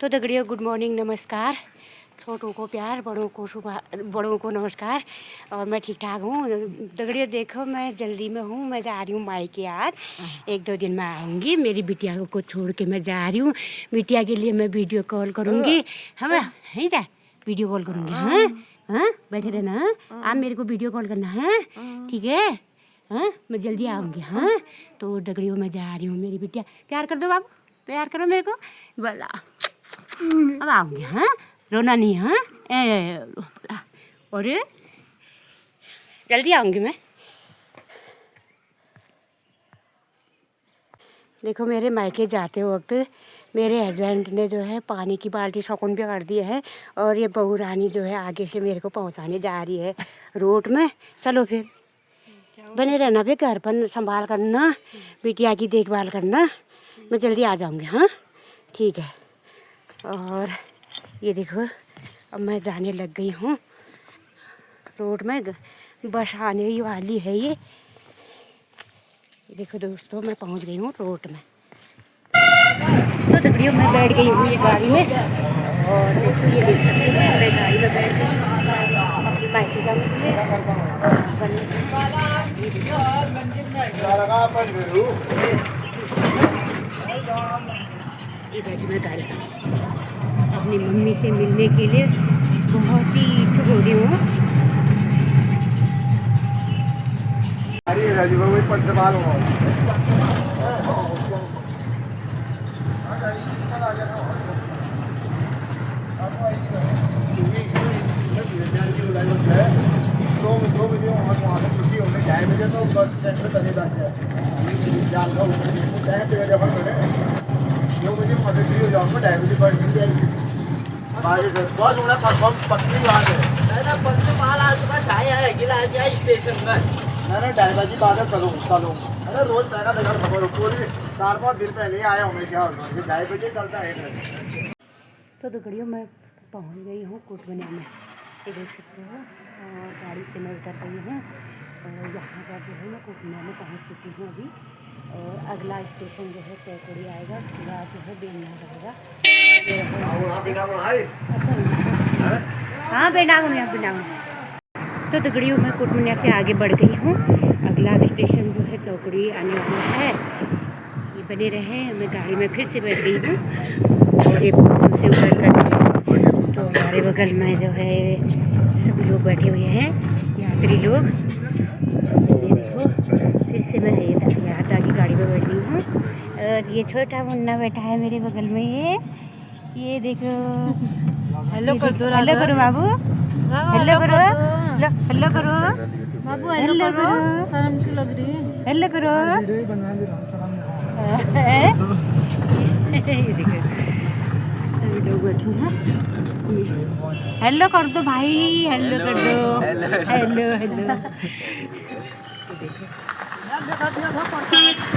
तो दगड़ियों good morning, नमस्कार। छोटों को प्यार, बड़ों को नमस्कार। और मैं ठीक ठाक हूँ दगड़ियों। देखो मैं जल्दी में हूँ, मैं जा रही हूँ मायके। आज 1-2 दिन में आऊँगी। मेरी बिटिया को छोड़ के मैं जा रही हूँ। बिटिया के लिए मैं वीडियो कॉल करूँगी। हम है जा वीडियो कॉल करूँगी। हाँ हाँ, बैठे रहना। हाँ, आप मेरे को वीडियो कॉल करना है, ठीक है? हाँ, मैं जल्दी आऊँगी। हाँ, तो दगड़ियों मैं जा रही हूँ। मेरी बिटिया प्यार कर दो बाबू, प्यार करो मेरे को बोला। अब आऊँगी। हाँ, रोना नहीं। हाँ, और जल्दी आऊँगी मैं। देखो मेरे मायके जाते वक्त मेरे हस्बैंड ने जो है पानी की बाल्टी शौकन पे कर दी है, और ये बहू रानी जो है आगे से मेरे को पहुंचाने जा रही है रोड में। चलो फिर बने रहना पे, घर पर संभाल करना, बिटिया की देखभाल करना। मैं जल्दी आ जाऊँगी। हाँ ठीक है। और ये देखो अब मैं जाने लग गई हूँ रोड में, बस आने ही वाली है। ये देखो दोस्तों, मैं पहुँच गई हूँ रोड में। तो दगड़ियों मैं बैठ गई हूँ ये गाड़ी में, और देखो ये देख सकते हैं मैं गाड़ी में बैठ गई अपनी मायके जाने के लिए। ये बैठी मैं गाड़ी अपनी मम्मी से मिलने के लिए बहुत ही इच्छुक हो रही हूँ। ड्राइवर बात चलो चलो, अरे रोज पैसा देगा खबर पूरी 4-5 दिन पहले आया हूँ मैं। क्या होगा 2:30 बजे चलता है। तो दगड़ियों मैं पहुँच गई हूँ कोटबनिया में, ये देख सकते हो। और गाड़ी से मैं उतर गई हूँ, और यहाँ पर जो है मैं कोटबनिया में पहुँच चुकी हूँ अभी। और अगला स्टेशन जो है चौकड़ी आएगा, उसके बाद जो है बेना रहेगा। हाँ बेनागुनिया। तो दगड़ियों मैं कोटबनिया से आगे बढ़ गई हूँ। अगला स्टेशन जो है चौकड़ी आने वाला है। ये बने रहे, मैं गाड़ी में फिर से बैठ गई हूँ। और ये सबसे ऊपर करके तो हमारे बगल में जो है सभी लोग बैठे हुए हैं, यात्री लोग। ये देखो फिर से मैं यात्रा की गाड़ी में बैठ गई हूँ। और ये छोटा मुन्ना बैठा है मेरे बगल में। ये देखो, हेलो कर दो, हेलो करो बाबू, हेलो करो, हेलो करो बाबू, हेलो करो। शर्म क्यों लग रही है? हेलो करो। ये देखो सभी लोग बैठे हैं। हेलो कर दो भाई, हेलो कर दो, हेलो हेलो।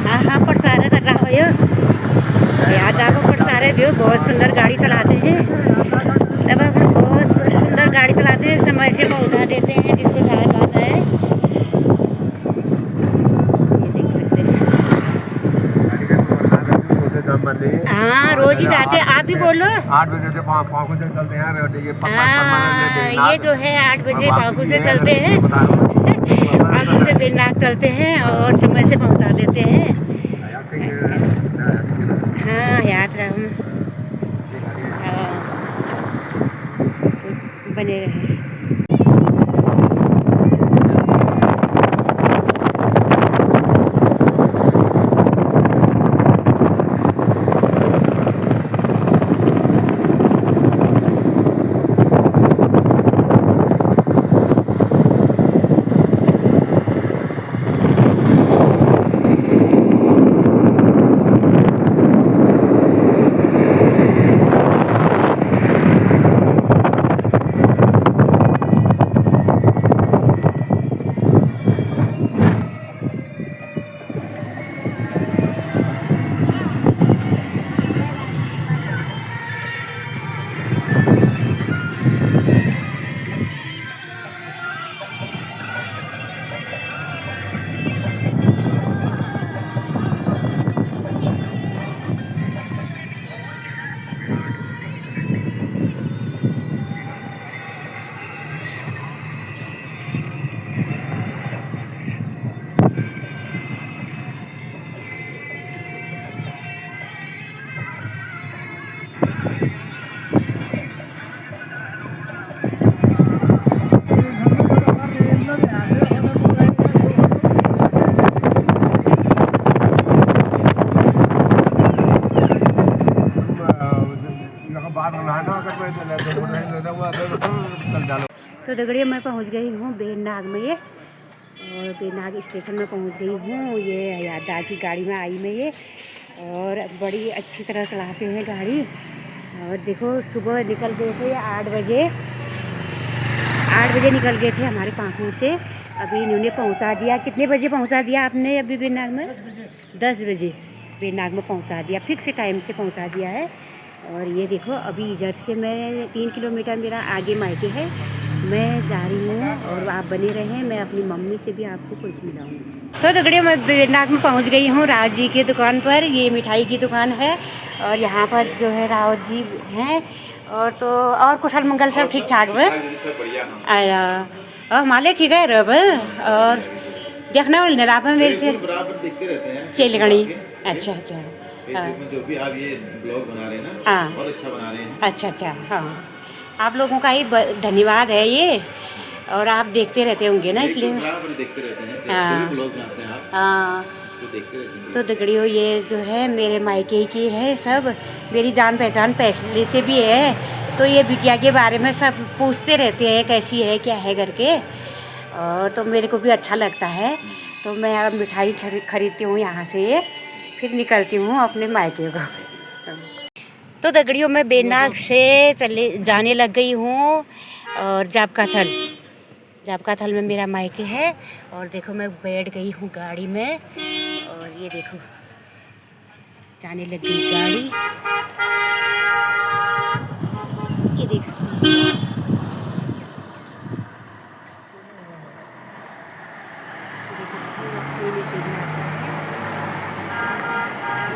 हाँ हाँ प्रचार कर रहा हो यार, जाको प्रचार भी बहुत सुंदर गाड़ी चलाते हैं। तब अपन बहुत सुंदर गाड़ी चलाते हैं, समय से पहुँचा देते हैं जिसको जहाँ जाना है। ये देख सकते हैं। हाँ रोज ही जाते हैं। आप भी बोलो। 8 बजे से 5 बजे चलते हैं। हाँ ये जो है 8 बजे पाकू से चलते हैं, पाकू से बेनाक चलते हैं और समय से पहुँचा देते हैं। हाँ यात्रा बने रहे। बाद में नहाना अगर मैं चल डालो। तो दगड़ियों मैं पहुंच गई हूँ बेनाग में ये, और बेनाग स्टेशन में पहुंच गई हूँ। ये याददार की गाड़ी में आई मैं ये, और बड़ी अच्छी तरह चलाते हैं गाड़ी। और देखो सुबह निकल गए थे 8 बजे निकल गए थे हमारे पाखों से। अभी इन्होंने पहुंचा दिया। कितने बजे पहुंचा दिया आपने अभी बेनाग में? 10 बजे बेनाग में पहुंचा दिया, फिक्स टाइम से पहुंचा दिया है। और ये देखो अभी इधर से मैं 3 किलोमीटर मेरा आगे मायके है, मैं जा रही हूँ। और आप बने रहें, मैं अपनी मम्मी से भी आपको कुछ मिलाऊंगी। तो दगड़ियों मैं बेनाग में पहुँच गई हूँ रावत जी की दुकान पर। ये मिठाई की दुकान है, और यहाँ पर जो है रावत जी हैं। और तो और कुशल मंगल सब ठीक ठाक है। आया और माले ठीक है रब। और देखना वाले रात में मेरे से देखते रहते हैं चल गणी। अच्छा अच्छा में जो भी आप ये ब्लॉग बना रहे हैं ना, हाँ बहुत अच्छा बना रहे हैं। अच्छा अच्छा हाँ, आप लोगों का ही धन्यवाद है ये। और आप देखते रहते होंगे ना, इसलिए देखते रहते हैं हाँ जो भी ब्लॉग बनाते हैं आप, हाँ। उसको देखते रहते हैं। तो दगड़ियों ये जो है मेरे मायके की है सब, मेरी जान पहचान पहले से भी है। तो ये बिटिया के बारे में सब पूछते रहते हैं कैसी है क्या है करके, और तो मेरे को भी अच्छा लगता है। तो मैं अब मिठाई खरीदती हूँ यहाँ से, फिर निकलती हूँ अपने मायके को। तो दगड़ियों मैं बेनाग से जाने लग गई हूँ, और जाबका थल में मेरा मायके है। और देखो मैं बैठ गई हूँ गाड़ी में, और ये देखो जाने लग गई गाड़ी। ये देख सकते हैं।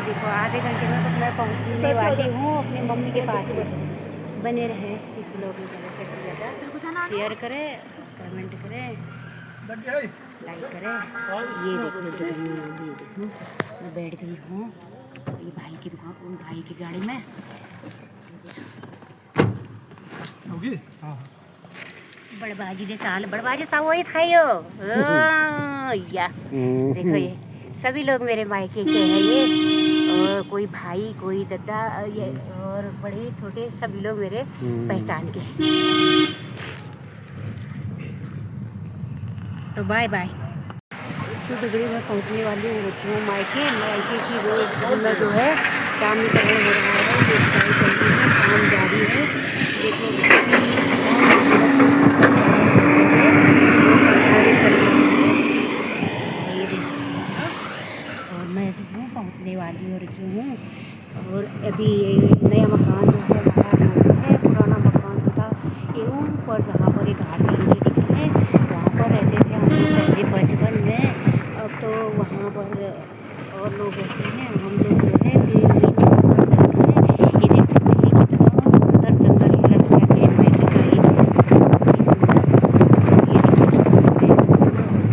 देखो आधे घंटे में तो मैं पहुँचने वाली हूँ अपनी मम्मी के पास में। बने रहे इस ब्लॉग में, ज़्यादा से शेयर करें, कमेंट करें, लाइक करें। ये देखो ये देखो मैं बैठ गई हूँ ये भाई की दुकान, उन भाई की गाड़ी में होगी। हाँ बड़बाजी ने साल बड़बाजी था वही खाइयो या देखो ये सभी लोग मेरे मायके के हैं ये, और कोई भाई कोई दादा ये, और बड़े छोटे सभी लोग मेरे पहचान के हैं। तो बाय बाय। तो दगड़ी मैं पहुंचने वाली हूँ मायके की रोड में जो है काम निकलने हो रहा है, काम जारी है। देखो और मैं जो हूँ पहुँचने वाली हो रही हूँ। और अभी नया मकान जो है हमारा है, पुराना मकान था ये ऊपर जहाँ पर एक घाटी दिखा है, वहाँ पर रहते थे हम लोग पहले बचपन में। अब तो वहाँ पर और लोग रहते हैं, हम लोग जो है ये देख सकते हैं कितना सुंदर जंगल लगता है।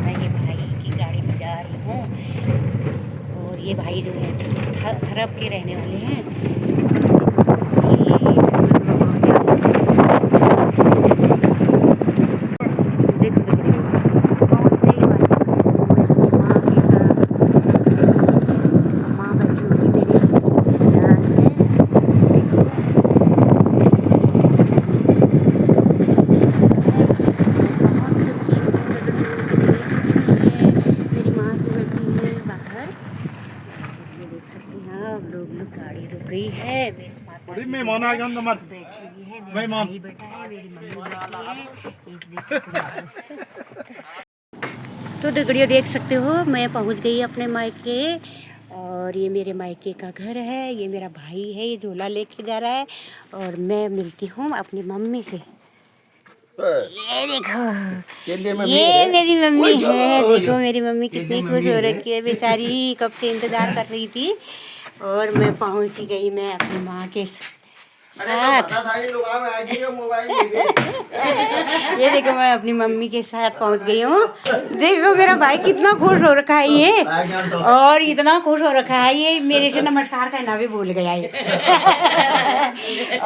मैं ये भाई की गाड़ी में जा रही हूँ, और ये भाई जो है थरप के रहने वाले हैं। देखो पहुँचने वाली माँ के साथ, माँ बैठी हुई मेरी याद है। मेरी माँ की बैठी है बाहर, ये देख सकते हैं आप लोग गाड़ी रुक गई है। मेरे मेहमान आ गए मत बैठी हुई है, मेरा भाई बैठा है, मेरी मम्मी बैठी है, एक देख सकते हो। तो दगड़ियों देख सकते हो मैं पहुंच गई अपने मायके, और ये मेरे मायके का घर है। ये मेरा भाई है, ये झोला लेके जा रहा है, और मैं मिलती हूँ अपनी मम्मी से। ये देखो ये मेरी मम्मी है, देखो मेरी मम्मी कितनी खुश हो रखी है, बेचारी कब से इंतजार कर रही थी। और मैं पहुंच गई मैं अपनी माँ के साथ। ये देखो मैं अपनी मम्मी के साथ पहुंच गई हूँ। देखो मेरा भाई कितना खुश हो रखा है ये, और इतना खुश हो रखा है ये मेरे से नमस्कार कहना भी भूल गया है।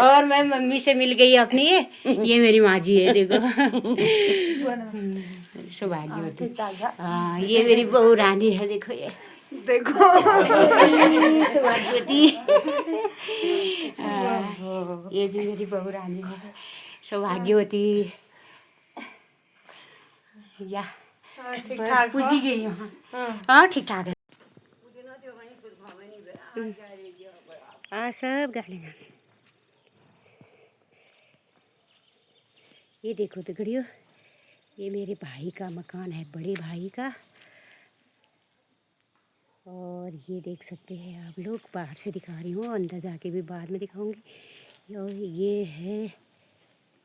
और मैं मम्मी से मिल गई अपनी, ये मेरी माँ जी है देखो, सौभाग्यवती। हाँ ये मेरी बहू रानी है, देखो ये देखो सौभाग्यवती। ये जी मेरी बहू रानी है, सौभाग्यवती। या ठीक ठाक पूजी गई हूँ। हाँ ठीक ठाक है। हाँ सब गाड़ी में। ये देखो तो गड़ियो, ये मेरे भाई का मकान है, बड़े भाई का। और ये देख सकते हैं आप लोग, बाहर से दिखा रही हूँ, अंदर जाके भी बाद में दिखाऊंगी। और ये है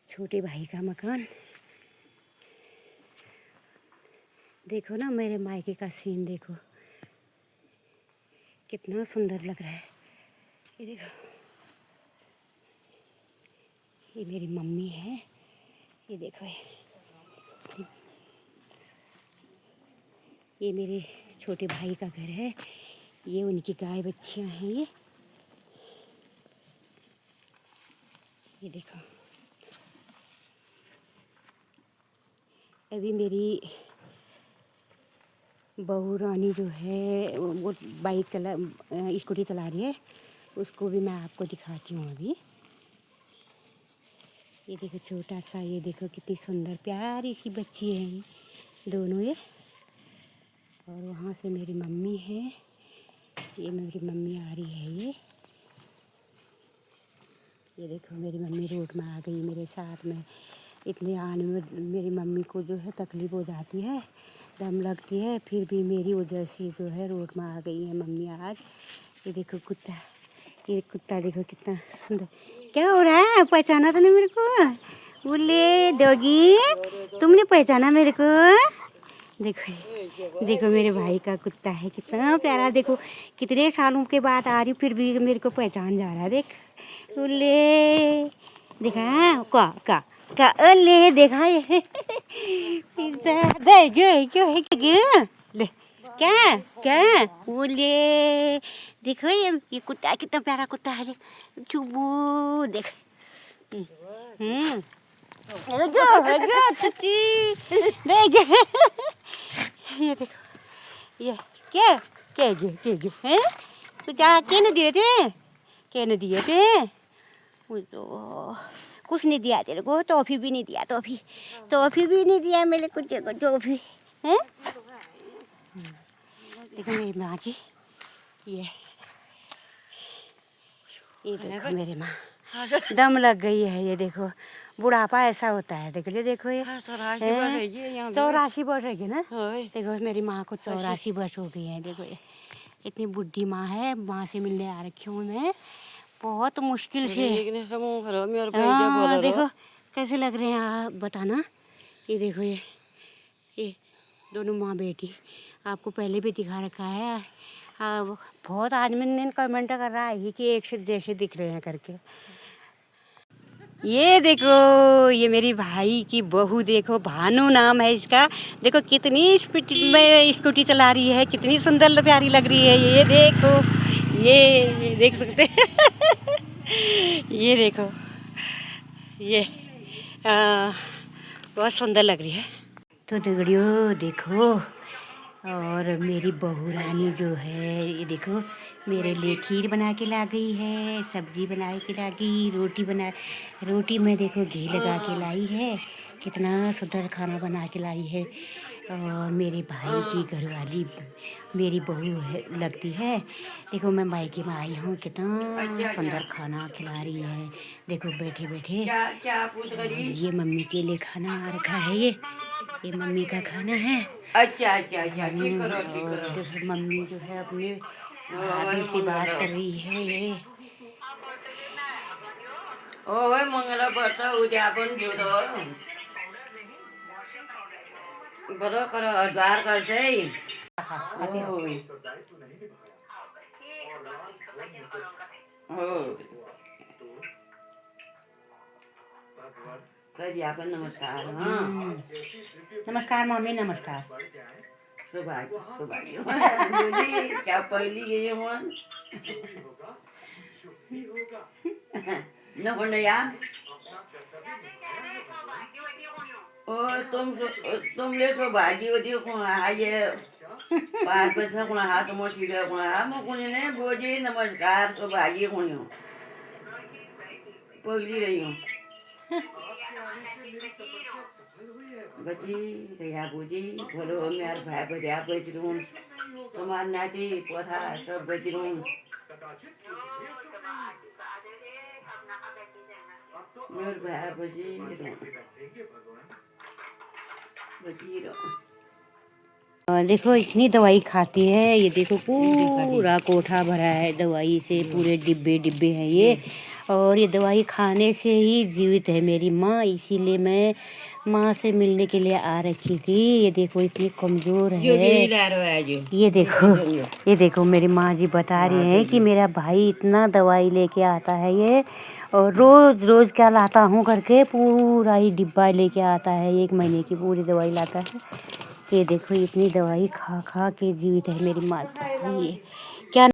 छोटे भाई का मकान। देखो ना मेरे मायके का सीन, देखो कितना सुंदर लग रहा है। ये देखो, ये मेरी मम्मी है। ये देखो, ये मेरे छोटे भाई का घर है। ये उनकी गाय बच्चियां हैं। ये देखो, अभी मेरी बहू रानी जो है वो बाइक चला, स्कूटी चला रही है, उसको भी मैं आपको दिखाती हूँ अभी। ये देखो छोटा सा, ये देखो कितनी सुंदर प्यारी सी बच्ची है ये दोनों ये। और वहाँ से मेरी मम्मी है, ये मेरी मम्मी आ रही है। ये देखो मेरी मम्मी रोड में आ गई मेरे साथ में। इतने आने में मेरी मम्मी को जो है तकलीफ़ हो जाती है, दम लगती है, फिर भी मेरी वजह से जो है रोड में आ गई है मम्मी आज। ये देखो कुत्ता, ये कुत्ता देखो कितना सुंदर। क्या हो रहा है, पहचाना तो नहीं मेरे को? बोले डॉगी, तुमने पहचाना मेरे को? देखो देखो मेरे भाई का कुत्ता है, कितना प्यारा। देखो कितने सालों के बाद आ रही, फिर भी मेरे को पहचान जा रहा है। देख बोले, देखा का ले, देखा ये पिज्जा दे गयो ले। क्या क्या बोले, देखो ये कुत्ता कितना प्यारा कुत्ता है। चुबू देख। ये देखो, ये क्या क्या है, कुछ आके न दिए थे, क्या न दिए थे? वो तो कुछ नहीं दिया तेरे को, टॉफी भी नहीं दिया, टॉफी भी नहीं दिया मेरे को, टॉफी है। देखो मेरी माँ जी, ये देखो मेरी माँ दम लग गई है। ये देखो बुढ़ापा ऐसा होता है। देखो ये देखो, ये 84 वर्ष है ना। देखो मेरी माँ को 84 वर्ष हो गई है। देखो ये इतनी बुढ़ी माँ है, माँ से मिलने आ रखी हूँ मैं बहुत मुश्किल से। हाँ देखो कैसे लग रहे हैं आप बताना। ये देखो ये दोनों माँ बेटी, आपको पहले भी दिखा रखा है। बहुत आदमी ने कमेंट कर रहा है कि एक से जैसे दिख रहे हैं करके। ये देखो ये मेरी भाई की बहू, देखो भानु नाम है इसका। देखो कितनी स्पीड में स्कूटी चला रही है, कितनी सुंदर प्यारी लग रही है। ये देखो, ये देख सकते हैं ये देखो, ये बहुत सुंदर लग रही है। तो दगड़ियों देखो, और मेरी बहू रानी जो है ये देखो मेरे लिए खीर बना के ला गई है, सब्जी बना के ला गई, रोटी में देखो घी लगा के लाई है, कितना सुंदर खाना बना के लाई है। और मेरे भाई की घरवाली मेरी बहू है लगती है। देखो मैं मायके में आई हूँ, कितना सुंदर खाना खिला रही है। देखो बैठे बैठे ये मम्मी के लिए खाना आ रखा है। ये मम्मी का खाना है। अच्छा और देखो मम्मी जो है अपने भाभी से बात कर रही है। ये ओए मंगला पर्छ उद्या पण जुदो बरो कर हजारगर्छ है। नमस्कार। हाँ नमस्कार मम्मी, नमस्कार। सौभाग्य क्या पहली गई मन न यार। तुमले सौभाग्यवती ये 5 पैसा कोणा हात मोठी कोणा हात मग कोणी नाही बोजी नमस्कार सौभाग्य कोणी पगली रही हूँ बची रहा बुझी बोलो मेरे भाई बजा बज रूँ तुम्हार नाती पोथा सब बज रूँ मेरे भाई बजी रूँ बजी रूँ देखो इतनी दवाई खाती है ये, देखो पूरा कोठा भरा है दवाई से, पूरे डिब्बे डिब्बे हैं ये। और ये दवाई खाने से ही जीवित है मेरी माँ, इसीलिए मैं माँ से मिलने के लिए आ रखी थी। ये देखो इतनी कमज़ोर है। ये देखो मेरी माँ जी बता रही हैं कि मेरा भाई इतना दवाई लेके आता है ये, और रोज़ रोज़ क्या लाता हूँ करके पूरा ही डिब्बा लेके आता है, 1 महीने की पूरी दवाई लाता है। ये देखो इतनी दवाई खा खा के जीवित है मेरी माँ। ये